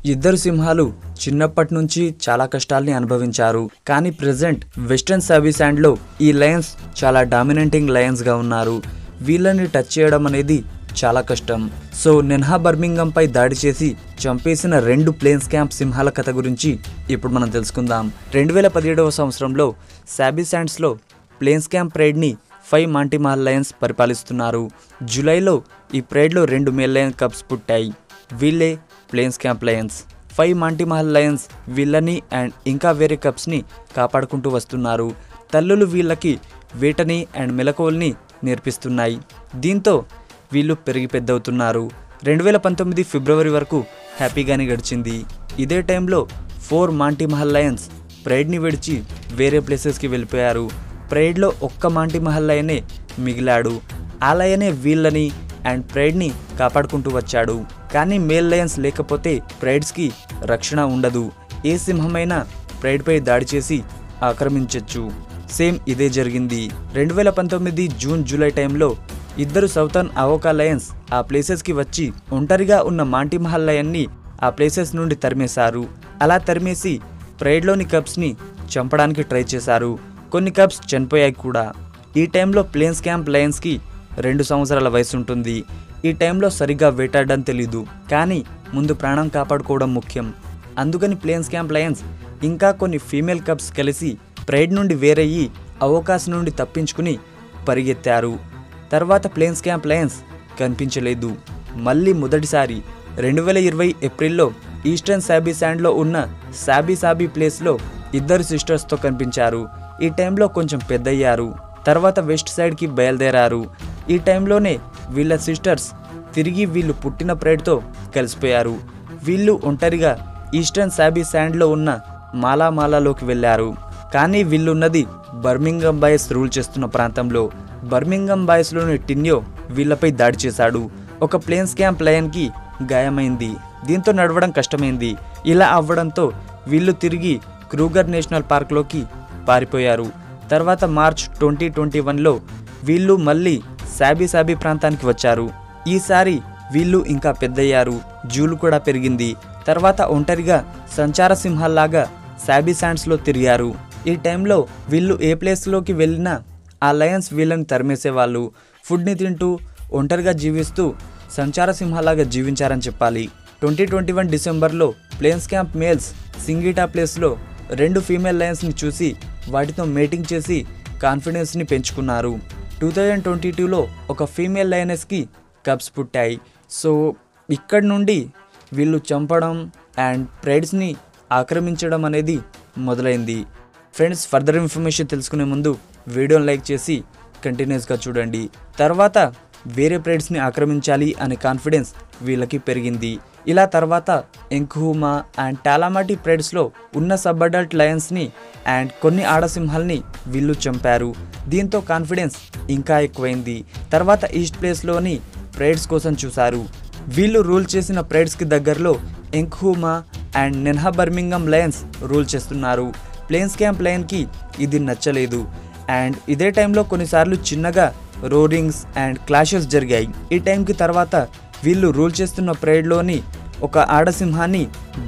ఇద్దరు సింహాలు చిన్నప్పటి నుంచి చాలా కష్టాల్ని అనుభవించారు. కానీ ప్రెజెంట్ వెస్టర్న్ సబీసాండ్లో ఈ లయన్స్ చాలా డామినేటింగ్ లయన్స్ గా ఉన్నారు. వీళ్ళని టచ్ చేయడం అనేది చాలా కష్టం. సో నెన్హా బర్మింగం పై దాడి చేసి చంపేసిన 2 ప్లేన్స్ క్యాంప్ సింహాల కథ గురించి ఇప్పుడు మనం తెలుసుకుందాం. 2017వ సంవత్సరంలో సబీసాండ్స్ లో ప్లేన్స్ క్యాంప్ ప్రైడ్ ని 5 మాంటీ మహల్ లయన్స్ పరిపాలిస్తున్నారు. జూలైలో ఈ ప్రైడ్ లో 2 మేల్ లయన్ కప్స్ పుట్టాయి. వీళ్ళే ప్లేన్స్ క్యాంప్ లయన్స్. 5 మాంటీ మహల్ లయన్స్ వీళ్ళని అండ్ ఇంకా వేరే కప్స్ ని కాపాడుకుంటూ వస్తున్నారు. తల్లులు వీళ్ళకి వేటని అండ్ మెలకువల్ని నేర్పిస్తున్నాయి. దీంతో వీళ్ళు పెరిగి పెద్దవుతున్నారు. 2019 ఫిబ్రవరి వరకు హ్యాపీగానే గడిచింది. ఇదే టైంలో 4 మాంటీ మహల్ లయన్స్ ప్రైడ్ని విడిచి వేరే ప్లేసెస్కి వెళ్ళిపోయారు. ప్రైడ్లో ఒక్క మాంటీ మహల్ లయనే మిగిలాడు. ఆ లయనే వీళ్ళని అండ్ ప్రైడ్ని కాపాడుకుంటూ వచ్చాడు. కానీ మేల్ లయన్స్ లేకపోతే ప్రైడ్స్కి రక్షణ ఉండదు. ఏ సింహమైనా ప్రైడ్పై దాడి చేసి ఆక్రమించవచ్చు. సేమ్ ఇదే జరిగింది. 2019 జూన్ జూలై టైంలో ఇద్దరు సౌతర్న్ అవోకా లయన్స్ ఆ ప్లేసెస్కి వచ్చి ఒంటరిగా ఉన్న మాంటీ మహల్ లయన్ని ఆ ప్లేసెస్ నుండి తరిమేశారు. అలా తరిమేసి ప్రైడ్లోని కప్స్ని చంపడానికి ట్రై చేశారు. కొన్ని కప్స్ చనిపోయాయి కూడా. ఈ టైంలో ప్లేన్స్ క్యాంప్ లయన్స్కి 2 సంవత్సరాల వయసు ఉంటుంది. ఈ టైంలో సరిగ్గా వేటాడడం తెలీదు. కానీ ముందు ప్రాణం కాపాడుకోవడం ముఖ్యం. అందుకని ప్లేన్స్ క్యాంప్ లయన్స్ ఇంకా కొన్ని ఫీమేల్ కప్స్ కలిసి ప్రైడ్ నుండి వేరయ్యి అవోకాస్ నుండి తప్పించుకుని పరిగెత్తారు. తర్వాత ప్లేన్స్ క్యాంప్ లయన్స్ కనిపించలేదు. మళ్ళీ మొదటిసారి 2020 ఏప్రిల్లో ఈస్టర్న్ సబీసాండ్లో ఉన్న సాబీ ప్లేస్లో ఇద్దరు సిస్టర్స్తో కనిపించారు. ఈ టైంలో కొంచెం పెద్దయ్యారు. తర్వాత వెస్ట్ సైడ్కి బయలుదేరారు. ఈ టైంలోనే వీళ్ళ సిస్టర్స్ తిరిగి వీళ్ళు పుట్టిన ప్రైడ్తో కలిసిపోయారు. వీళ్ళు ఒంటరిగా ఈస్టర్న్ సబీసాండ్లో ఉన్న మాలాలోకి వెళ్ళారు. కానీ వీళ్ళున్నది బర్మింగం బాయ్స్ రూల్ చేస్తున్న ప్రాంతంలో. బర్మింగం బాయ్స్లోని టిన్యో వీళ్ళపై దాడి చేశాడు. ఒక ప్లేన్స్ క్యాంప్ లయన్కి గాయమైంది. దీంతో నడవడం కష్టమైంది. ఇలా అవ్వడంతో వీళ్ళు తిరిగి క్రూగర్ నేషనల్ పార్క్లోకి పారిపోయారు. తర్వాత మార్చ్ 2021లో వీళ్ళు మళ్ళీ సాబీ ప్రాంతానికి వచ్చారు. ఈసారి వీళ్ళు ఇంకా పెద్దయ్యారు. జూలు కూడా పెరిగింది. తర్వాత ఒంటరిగా సంచార సింహాల్లాగా సబీసాండ్స్లో తిరిగారు. ఈ టైంలో వీళ్ళు ఏ ప్లేస్లోకి వెళ్ళినా ఆ లయన్స్ వీళ్ళని తరిమేసేవాళ్ళు. ఫుడ్ని తింటూ ఒంటరిగా జీవిస్తూ సంచార సింహాలాగా జీవించారని చెప్పాలి. 2021 డిసెంబర్లో ప్లేన్స్ క్యాంప్ మేల్స్ సింగిటా ప్లేస్లో 2 ఫీమేల్ లయన్స్ని చూసి వాటితో మేటింగ్ చేసి కాన్ఫిడెన్స్ని పెంచుకున్నారు. 2022లో ఒక ఫీమేల్ లయనెస్కి కప్స్ పుట్టాయి. సో ఇక్కడి నుండి వీళ్ళు చంపడం అండ్ ప్రైడ్స్ని ఆక్రమించడం అనేది మొదలైంది. ఫ్రెండ్స్, ఫర్దర్ ఇన్ఫర్మేషన్ తెలుసుకునే ముందు వీడియోని లైక్ చేసి కంటిన్యూస్గా చూడండి. తర్వాత వేరే ప్రైడ్స్ని ఆక్రమించాలి అనే కాన్ఫిడెన్స్ వీళ్ళకి పెరిగింది. ఇలా తర్వాత ఎంకుహుమా అండ్ టాలామాటి ప్రైడ్స్లో ఉన్న సబ్ అడల్ట్ లయన్స్ని అండ్ కొన్ని ఆడసింహాల్ని వీళ్ళు చంపారు. దీంతో కాన్ఫిడెన్స్ ఇంకా ఎక్కువైంది. తర్వాత ఈస్ట్ ప్లేస్లోని ప్రైడ్స్ కోసం చూశారు. వీళ్ళు రూల్ చేసిన ప్రైడ్స్కి దగ్గరలో ఎంకుహుమా అండ్ నెన్హా బర్మింగం లయన్స్ రూల్ చేస్తున్నారు. ప్లేన్స్ క్యాంప్ లయన్కి ఇది నచ్చలేదు. అండ్ ఇదే టైంలో కొన్నిసార్లు చిన్నగా రోరింగ్స్ అండ్ క్లాషెస్ జరిగాయి. ఈ టైంకి తర్వాత వీళ్ళు రూల్ చేస్తున్న ప్రైడ్లోని ఒక ఆడసింహాన్ని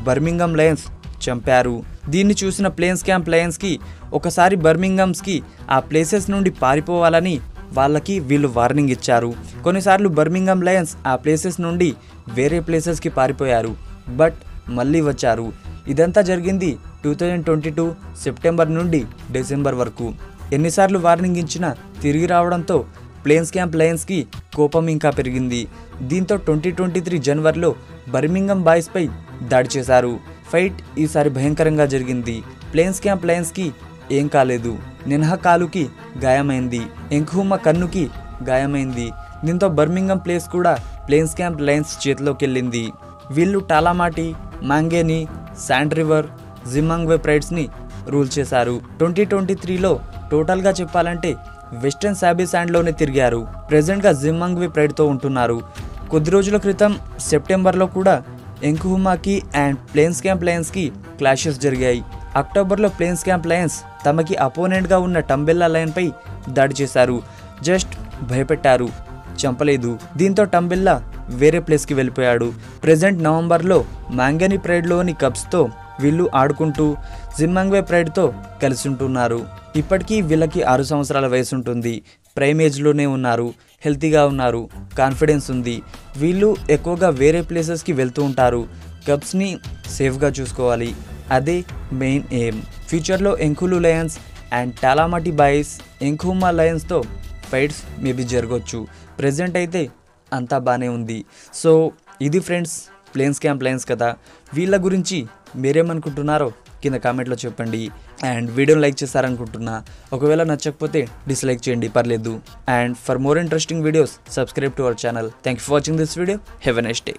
బర్మింగం లయన్స్ చంపారు. దీన్ని చూసిన ప్లేన్స్ క్యాంప్ లయన్స్కి ఒకసారి బర్మింగమ్స్కి ఆ ప్లేసెస్ నుండి పారిపోవాలని వాళ్ళకి వీళ్ళు వార్నింగ్ ఇచ్చారు. కొన్నిసార్లు బర్మింగం లయన్స్ ఆ ప్లేసెస్ నుండి వేరే ప్లేసెస్కి పారిపోయారు. బట్ మళ్ళీ వచ్చారు. ఇదంతా జరిగింది 2022 సెప్టెంబర్ నుండి డిసెంబర్ వరకు. ఎన్నిసార్లు వార్నింగ్ ఇచ్చినా తిరిగి రావడంతో ప్లేన్స్ క్యాంప్ లయన్స్కి కోపం ఇంకా పెరిగింది. దీంతో 2023 జనవరిలో బర్మింగం బాయ్స్పై దాడి చేశారు. ఫైట్ ఈసారి భయంకరంగా జరిగింది. ప్లేన్స్ క్యాంప్ లయన్స్కి ఏం కాలేదు. నెన్హా కాలుకి గాయమైంది. ఎంకుహుమా కన్నుకి గాయమైంది. దీంతో బర్మింగం ప్లేస్ కూడా ప్లేన్స్ క్యాంప్ లయన్స్ చేతిలోకి వెళ్ళింది. వీళ్ళు టాలామాటి, మాంగేని, శాండ్ రివర్, జిమాంగ్వే ప్రైడ్స్ని రూల్ చేశారు. 2023లో టోటల్గా చెప్పాలంటే వెస్టర్న్ సబీసాండ్లోనే తిరిగారు. ప్రెజెంట్గా జిమాంగ్వే ప్రైడ్తో ఉంటున్నారు. కొద్ది రోజుల క్రితం సెప్టెంబర్లో కూడా ఎంకుహుమాకి అండ్ ప్లేన్స్ క్యాంప్ లయన్స్కి క్లాషెస్ జరిగాయి. అక్టోబర్లో ప్లేన్స్ క్యాంప్ లయన్స్ తమకి అపోనెంట్గా ఉన్న టంబెల్లా లయన్పై దాడి చేశారు. జస్ట్ భయపెట్టారు, చంపలేదు. దీంతో టంబెల్లా వేరే ప్లేస్కి వెళ్ళిపోయాడు. ప్రెజెంట్ నవంబర్లో మాంగనీ ప్రైడ్లోని కబ్స్తో వీళ్ళు ఆడుకుంటూ జింబాబ్వే ప్రైడ్తో కలిసి ఉంటున్నారు. ఇప్పటికీ వీళ్ళకి 6 సంవత్సరాల వయసు ఉంటుంది. ప్రైమ్ ఏజ్లోనే ఉన్నారు, హెల్తీగా ఉన్నారు, కాన్ఫిడెన్స్ ఉంది. వీళ్ళు ఎక్కువగా వేరే ప్లేసెస్కి వెళ్తూ ఉంటారు. కబ్స్ని సేఫ్గా చూసుకోవాలి, అదే మెయిన్ ఎయిమ్. ఫ్యూచర్లో ఎంకులు లయన్స్ అండ్ టాలామటి బాయ్స్ ఎంకుమా లయన్స్తో ఫైట్స్ మేబీ జరగవచ్చు. ప్రెజెంట్ అయితే అంతా బాగానే ఉంది. సో ఇది ఫ్రెండ్స్ ప్లేన్స్ క్యాంప్ లయన్స్ కదా. వీళ్ళ గురించి మీరేమనుకుంటున్నారో కింద కామెంట్లో చెప్పండి. అండ్ వీడియోని లైక్ చేస్తారనుకుంటున్నా. ఒకవేళ నచ్చకపోతే డిస్లైక్ చేయండి, పర్లేదు. And for more interesting videos subscribe to our channel. Thank you for watching this video. Have a nice day.